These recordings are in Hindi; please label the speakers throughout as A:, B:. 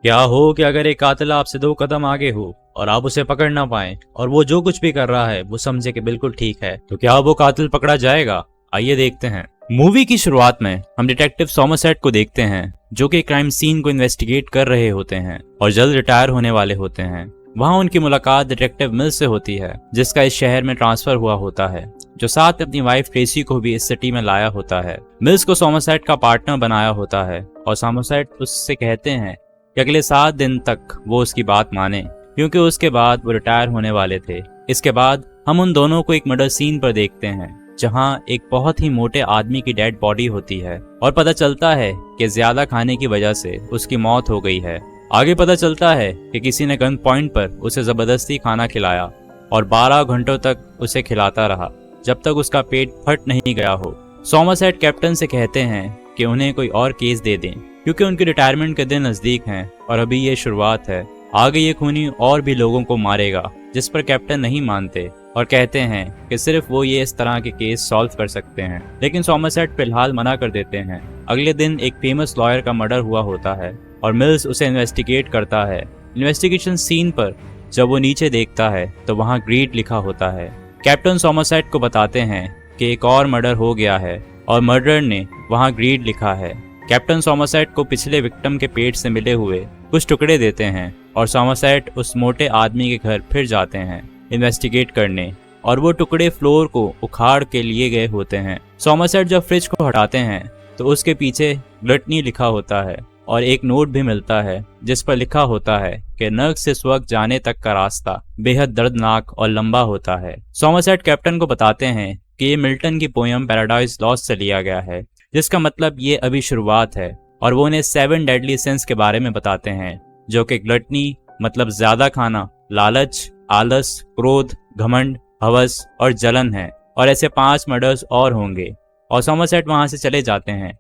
A: क्या हो कि अगर एक कातिल आपसे 2 कदम आगे हो और आप उसे पकड़ ना पाए और वो जो कुछ भी कर रहा है वो समझे कि बिल्कुल ठीक है, तो क्या वो कातिल पकड़ा जाएगा? आइए देखते हैं। मूवी की शुरुआत में हम डिटेक्टिव सॉमरसेट को देखते हैं जो कि क्राइम सीन को इन्वेस्टिगेट कर रहे होते हैं और जल्द रिटायर होने वाले होते हैं। वहाँ उनकी मुलाकात डिटेक्टिव मिल्स से होती है जिसका इस शहर में ट्रांसफर हुआ होता है, जो साथ अपनी वाइफ ट्रेसी को भी इस सिटी में लाया होता है। मिल्स को सॉमरसेट का पार्टनर बनाया होता है और सॉमरसेट उससे कहते हैं कि अगले 7 दिन तक वो उसकी बात माने, क्योंकि उसके बाद वो रिटायर होने वाले थे। इसके बाद हम उन दोनों को एक मर्डर सीन पर देखते हैं जहां एक बहुत ही मोटे आदमी की डेड बॉडी होती है और पता चलता है कि ज्यादा खाने की वजह से उसकी मौत हो गई है। आगे पता चलता है कि किसी ने गन पॉइंट पर उसे जबरदस्ती खाना खिलाया और 12 घंटों तक उसे खिलाता रहा जब तक उसका पेट फट नहीं गया हो। सॉमरसेट कैप्टन से कहते हैं कि उन्हें कोई और केस दे दें क्योंकि उनके रिटायरमेंट के दिन नजदीक हैं और अभी ये शुरुआत है। आगे ये खूनी और भी लोगों को मारेगा, जिस पर कैप्टन नहीं मानते और कहते हैं कि सिर्फ वो ये इस तरह के केस सॉल्व कर सकते हैं। लेकिन सॉमरसेट फिलहाल मना कर देते हैं। अगले दिन एक फेमस लॉयर का मर्डर हुआ होता है और मिल्स उसे इन्वेस्टिगेट करता है। इन्वेस्टिगेशन सीन पर जब वो नीचे देखता है तो वहाँ ग्रीड लिखा होता है। कैप्टन सॉमरसेट को बताते हैं कि एक और मर्डर हो गया है और मर्डरर ने वहाँ ग्रीड लिखा है। कैप्टन सॉमरसेट को पिछले विक्टिम के पेट से मिले हुए कुछ टुकड़े देते हैं और सॉमरसेट उस मोटे आदमी के घर फिर जाते हैं इन्वेस्टिगेट करने, और वो टुकड़े फ्लोर को उखाड़ के लिए गए होते हैं। सॉमरसेट जब फ्रिज को हटाते हैं तो उसके पीछे ग्लटनी लिखा होता है और एक नोट भी मिलता है जिस पर लिखा होता है कि नर्क से स्वर्ग जाने तक का रास्ता बेहद दर्दनाक और लंबा होता है। सॉमरसेट कैप्टन को बताते हैं कि ये मिल्टन की पोयम पैराडाइज लॉस्ट से लिया गया है, जिसका मतलब ये अभी शुरुआत है, और वो उन्हें 7 डेडली सिंस के बारे में बताते हैं जो कि ग्लटनी मतलब ज्यादा खाना, लालच, आलस, क्रोध, घमंड, हवस और जलन है, और ऐसे 5 मर्डर्स और होंगे। और सॉमरसेट वहां से चले जाते हैं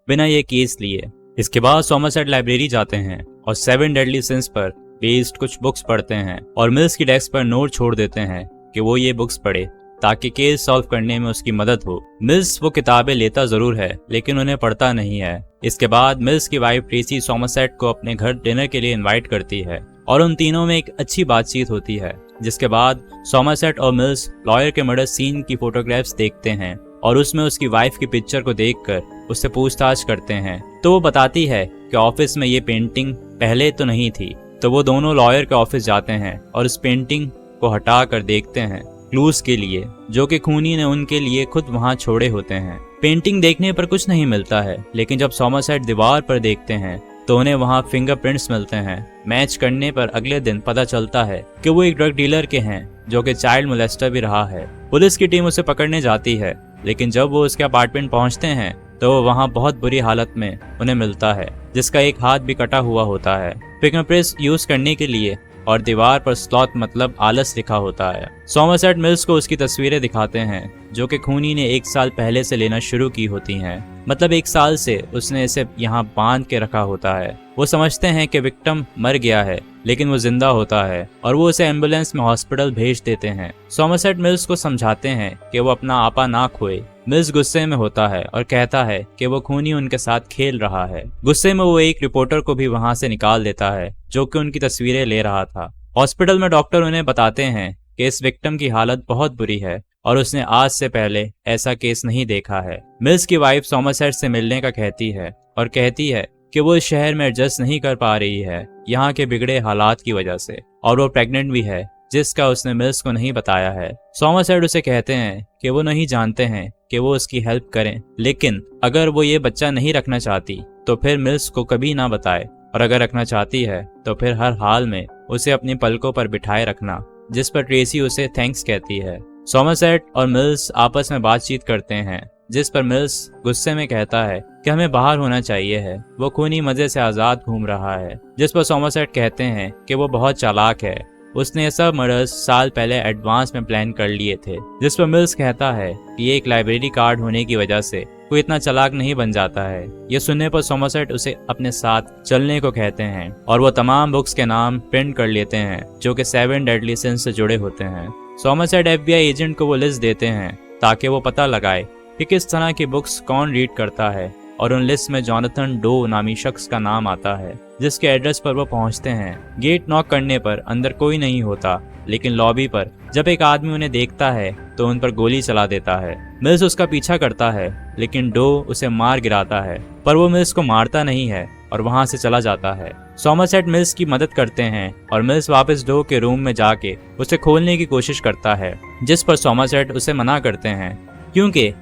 A: बिना ये केस लिए। इसके बाद सॉमरसेट लाइब्रेरी जाते हैं और 7 डेडली सिंस पर बेस्ड कुछ बुक्स पढ़ते हैं और मिल्स की डेस्क पर नोट छोड़ देते हैं कि वो ये बुक्स पढ़े ताकि केस सॉल्व करने में उसकी मदद हो। मिल्स वो किताबें लेता जरूर है लेकिन उन्हें पढ़ता नहीं है। इसके बाद मिल्स की वाइफ ट्रेसी सॉमरसेट को अपने घर डिनर के लिए इनवाइट करती है और उन तीनों में एक अच्छी बातचीत होती है, जिसके बाद सॉमरसेट और मिल्स लॉयर के मर्डर सीन की फोटोग्राफ्स देखते हैं और उसमें उसकी वाइफ की पिक्चर को देखकर उससे पूछताछ करते हैं। तो वो बताती है कि ऑफिस में ये पेंटिंग पहले तो नहीं थी। तो वो दोनों लॉयर के ऑफिस जाते हैं और उस पेंटिंग को हटा कर देखते हैं क्लूज के लिए, जो कि खूनी ने उनके लिए खुद वहां छोड़े होते हैं। पेंटिंग देखने पर कुछ नहीं मिलता है, लेकिन जब सॉमरसेट दीवार पर देखते हैं तो उन्हें वहां फिंगरप्रिंट्स मिलते हैं। मैच करने पर अगले दिन पता चलता है कि वो एक ड्रग डीलर के हैं जो कि चाइल्ड मोलेस्टर भी रहा है। पुलिस की टीम उसे पकड़ने जाती है, लेकिन जब वो उसके अपार्टमेंट पहुंचते हैं तो वो वहाँ बहुत बुरी हालत में उन्हें मिलता है, जिसका एक हाथ भी कटा हुआ होता है। फिंगरप्रिंट्स यूज करने के लिए और दीवार पर स्लॉथ मतलब आलस लिखा होता है। सॉमरसेट मिल्स को उसकी तस्वीरें दिखाते हैं जो कि खूनी ने 1 साल पहले से लेना शुरू की होती हैं। मतलब 1 साल से उसने इसे यहाँ बांध के रखा होता है। वो समझते हैं कि विक्टिम मर गया है, लेकिन वो जिंदा होता है और वो उसे एम्बुलेंस में हॉस्पिटल भेज देते हैं। सॉमरसेट मिल्स को समझाते हैं कि वो अपना आपा ना खोए। मिल्स गुस्से में होता है और कहता है कि वो खूनी उनके साथ खेल रहा है। गुस्से में वो एक रिपोर्टर को भी वहां से निकाल देता है जो कि उनकी तस्वीरें ले रहा था। हॉस्पिटल में डॉक्टर उन्हें बताते हैं कि इस विक्टिम की हालत बहुत बुरी है और उसने आज से पहले ऐसा केस नहीं देखा है। मिल्स की वाइफ सॉमरसेट से मिलने का कहती है और कहती है कि वो इस शहर में एडजस्ट नहीं कर पा रही है यहाँ के बिगड़े हालात की वजह से, और वो प्रेग्नेंट भी है जिसका उसने मिल्स को नहीं बताया है। सॉमरसेट उसे कहते हैं कि वो नहीं जानते हैं कि वो उसकी हेल्प करें, लेकिन अगर वो ये बच्चा नहीं रखना चाहती तो फिर मिल्स को कभी ना बताए, और अगर रखना चाहती है तो फिर हर हाल में उसे अपनी पलकों पर बिठाए रखना, जिस पर ट्रेसी उसे थैंक्स कहती है। सॉमरसेट और मिल्स आपस में बातचीत करते हैं, जिस पर मिल्स गुस्से में कहता है कि हमें बाहर होना चाहिए है, वो खूनी मजे से आजाद घूम रहा है। जिस पर सॉमरसेट कहते हैं कि वो बहुत चालाक है, उसने ये सब मर्डर्स साल पहले एडवांस में प्लान कर लिए थे। जिस पर मिल्स कहता है कि ये एक लाइब्रेरी कार्ड होने की वजह से कोई इतना चालाक नहीं बन जाता है। ये सुनने पर सॉमरसेट उसे अपने साथ चलने को कहते हैं और वो तमाम बुक्स के नाम प्रिंट कर लेते हैं जो कि 7 डेडली सिंस से जुड़े होते हैं। सॉमरसेट FBI एजेंट को वो लिस्ट देते हैं ताकि वो पता लगाए कि किस तरह की बुक्स कौन रीड करता है, और उन लिस्ट में जॉनथन डो नामी शख्स का नाम आता है। जिसके एड्रेस पर वो पहुंचते हैं। गेट नॉक करने पर अंदर कोई नहीं होता, लेकिन लॉबी पर जब एक आदमी उन्हें देखता है तो उन पर गोली चला देता है। मिल्स उसका पीछा करता है, लेकिन डो उसे मार गिराता है, पर वो मिल्स को मारता नहीं है और वहां से चला जाता है। सोमरसेट मिल्स की मदद करते हैं और मिल्स वापस डो के रूम में जाके उसे खोलने की कोशिश करता है, जिस पर सोमरसेट उसे मना करते हैं क्योंकि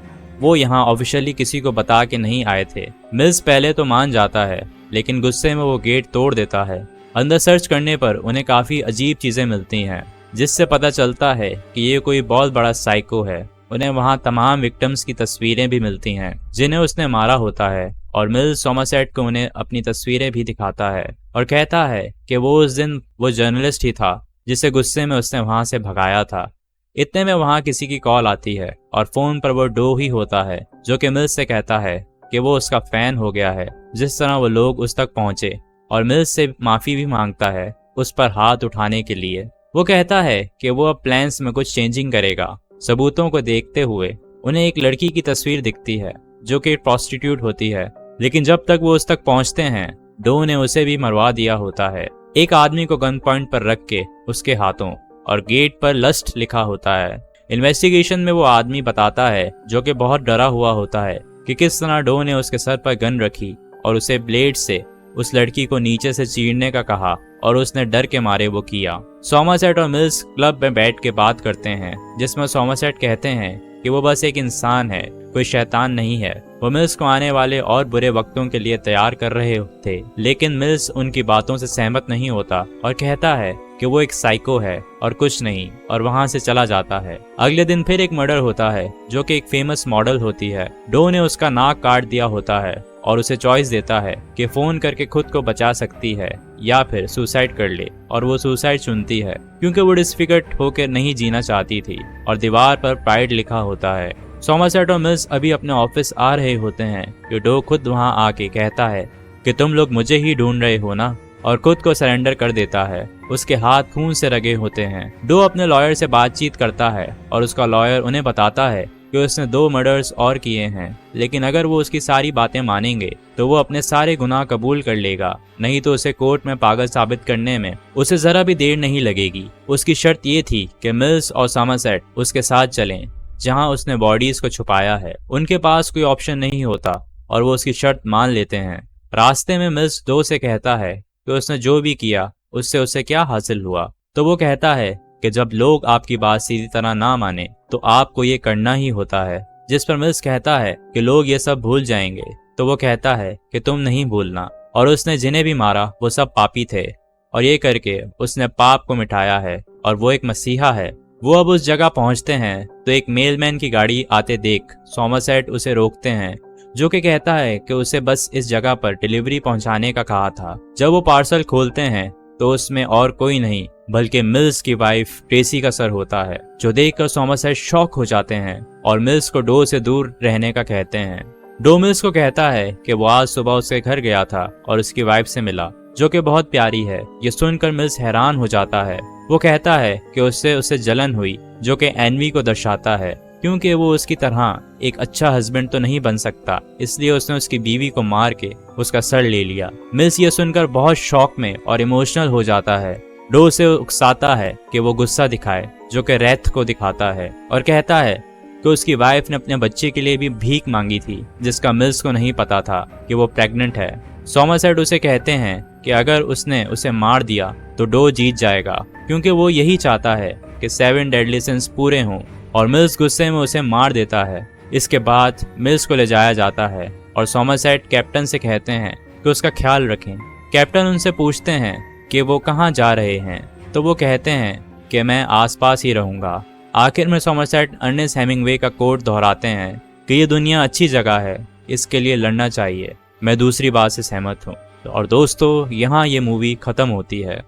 A: वो यहाँ ऑफिशियली किसी को बता के नहीं आए थे। मिल्स पहले तो मान जाता है, लेकिन गुस्से में वो गेट तोड़ देता है। अंदर सर्च करने पर उन्हें काफी अजीब चीजें मिलती हैं, जिससे पता चलता है कि ये कोई बहुत बड़ा साइको है। उन्हें वहाँ तमाम विक्टिम्स की तस्वीरें भी मिलती हैं जिन्हें उसने मारा होता है, और मिल्स सोमरसेट को उन्हें अपनी तस्वीरें भी दिखाता है और कहता है कि वो उस दिन वो जर्नलिस्ट ही था जिसे गुस्से में उसने वहां से भगाया था। इतने में वहां किसी की कॉल आती है और फोन पर वो डो ही होता है, जो कि मिल्स से कहता है कि वो उसका फैन हो गया है जिस तरह वो लोग उस तक पहुंचे, और मिल्स से माफी भी मांगता है उस पर हाथ उठाने के लिए। वो कहता है कि वो अब प्लान्स में कुछ चेंजिंग करेगा। सबूतों को देखते हुए उन्हें एक लड़की की तस्वीर दिखती है जो कि प्रोस्टिट्यूट होती है, लेकिन जब तक वो उस तक पहुंचते हैं डो ने उसे भी मरवा दिया होता है, एक आदमी को गन पॉइंट पर रख के उसके हाथों, और गेट पर लस्ट लिखा होता है। इन्वेस्टिगेशन में वो आदमी बताता है, जो कि बहुत डरा हुआ होता है, कि किस तरह डो ने उसके सर पर गन रखी और उसे ब्लेड से उस लड़की को नीचे से चीरने का कहा, और उसने डर के मारे वो किया। सोमरसेट और मिल्स क्लब में बैठ के बात करते हैं, जिसमें सोमरसेट कहते हैं कि वो बस एक इंसान है, कोई शैतान नहीं है। वो मिल्स को आने वाले और बुरे वक्तों के लिए तैयार कर रहे थे, लेकिन मिल्स उनकी बातों से सहमत नहीं होता और कहता है कि वो एक साइको है और कुछ नहीं, और वहां से चला जाता है। अगले दिन फिर एक मर्डर होता है, जो कि एक फेमस मॉडल होती है। डो ने उसका नाक काट दिया होता है और उसे चॉइस देता है कि फोन करके खुद को बचा सकती है या फिर सुसाइड कर ले, और वो सुसाइड चुनती है क्योंकि वो डिसफिगर्ड होकर नहीं जीना चाहती थी, और दीवार पर प्राइड लिखा होता है। सोमरसेट और मिल्स अभी अपने ऑफिस आ रहे होते हैं कि डो खुद वहां आके कहता है कि तुम लोग मुझे ही ढूंढ रहे हो ना, और खुद को सरेंडर कर देता है। उसके हाथ खून से रगे होते हैं। डो अपने लॉयर से बातचीत करता है और उसका लॉयर उन्हें बताता है कि उसने 2 मर्डर्स और किए हैं, लेकिन अगर वो उसकी सारी बातें मानेंगे तो वो अपने सारे गुनाह कबूल कर लेगा, नहीं तो उसे कोर्ट में पागल साबित करने में उसे जरा भी देर नहीं लगेगी। उसकी शर्त ये थी कि मिल्स और सोमरसेट उसके साथ चलें जहां उसने बॉडीज को छुपाया है। उनके पास कोई ऑप्शन नहीं होता और वो उसकी शर्त मान लेते हैं। रास्ते में मिल्स डो से कहता है कि उसने जो भी किया उससे उसे क्या हासिल हुआ, तो वो कहता है कि जब लोग आपकी बात सीधी तरह ना माने तो आपको ये करना ही होता है। जिस पर मिल्स कहता है कि लोग ये सब भूल जाएंगे, तो वो कहता है कि तुम नहीं भूलना, और उसने जिन्हें भी मारा वो सब पापी थे, और ये करके उसने पाप को मिटाया है और वो एक मसीहा है। वो अब उस जगह पहुंचते हैं तो एक मेलमैन की गाड़ी आते देख सोमरसेट उसे रोकते हैं, जो कि कहता है कि उसे बस इस जगह पर डिलीवरी पहुंचाने का कहा था। जब वो पार्सल खोलते हैं तो उसमें और कोई नहीं बल्कि मिल्स की वाइफ ट्रेसी का सर होता है, जो देखकर सोमरसेट शॉक हो जाते हैं और मिल्स को डो से दूर रहने का कहते हैं। डो मिल्स को कहता है कि वो आज सुबह उसके घर गया था और उसकी वाइफ से मिला, जो कि बहुत प्यारी है। ये सुनकर मिल्स हैरान हो जाता है। वो कहता है कि उसे जलन हुई, जो कि एनवी को दर्शाता है, क्योंकि वो उसकी तरह एक अच्छा हस्बैंड तो नहीं बन सकता, इसलिए उसने उसकी बीवी को मार के उसका सर ले लिया। मिल्स ये सुनकर बहुत शॉक में और इमोशनल हो जाता है। डो उसे उकसाता है कि वो गुस्सा दिखाए, जो कि रेथ को दिखाता है, और कहता है कि उसकी वाइफ ने अपने बच्चे के लिए भी भीख मांगी थी, जिसका मिल्स को नहीं पता था कि वो प्रेग्नेंट है। सोमरसेट उसे कहते हैं कि अगर उसने उसे मार दिया तो डो जीत जाएगा, क्योंकि वो यही चाहता है कि 7 डेडली सिंस पूरे हों, और मिल्स गुस्से में उसे मार देता है। इसके बाद मिल्स को ले जाया जाता है और सोमरसेट कैप्टन से कहते हैं कि उसका ख्याल रखें। कैप्टन उनसे पूछते हैं कि वो कहाँ जा रहे हैं, तो वो कहते हैं कि मैं आसपास ही रहूंगा। आखिर में सोमरसेट अर्नेस्ट हेमिंग्वे का कोट दोहराते हैं कि ये दुनिया अच्छी जगह है, इसके लिए लड़ना चाहिए। मैं दूसरी बात से सहमत हूँ। और दोस्तों, यहाँ ये मूवी ख़त्म होती है।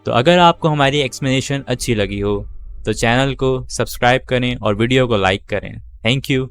A: तो अगर आपको हमारी एक्सप्लेनेशन अच्छी लगी हो तो चैनल को सब्सक्राइब करें और वीडियो को लाइक करें। Thank you.